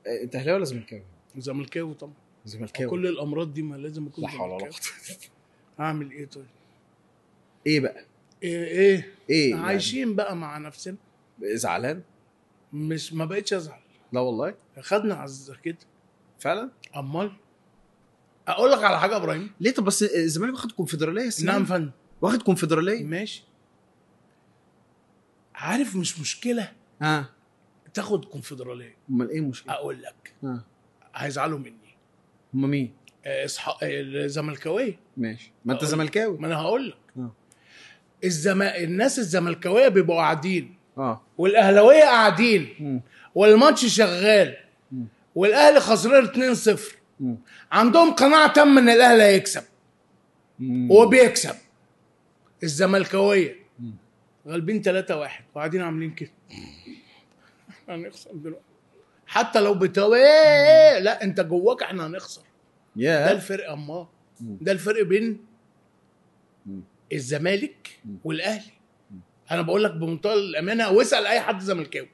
انت اهلاوي ولا زملكاوي؟ زملكاوي طبعا. زملكاوي. كل الامراض دي ما لازم اكون لا حول ولا زملكاوي. اعمل ايه طيب؟ ايه بقى؟ ايه عايشين بقى مع نفسنا. زعلان؟ مش ما بقتش ازعل. لا والله خدنا عزة كده فعلا. امال اقول لك على حاجه يا ابراهيم. ليه؟ طب بس الزمالك واخد كونفدراليه السنه. نعم فن. واخد كونفدراليه ماشي. عارف مش مشكله تاخد كونفدراليه. امال ايه المشكله؟ اقول لك هيزعلوا مني. هم مين؟ الزملكاويه. ماشي، ما انت زملكاوي. ما انا هقول لك. الناس الزملكاويه بيبقوا قاعدين والاهلاويه قاعدين والماتش شغال والاهلي خسران 2-0 عندهم قناعه تامه ان الاهلي هيكسب وبيكسب. الزملكاويه غالبين 3-1 وقاعدين عاملين كده هنخسر دلوقتي حتى لو لا انت جواك احنا هنخسر. ده الفرق. اما ده الفرق بين الزمالك والاهلي. انا بقول لك بمنتهى الامانه واسال اي حد زملكاوي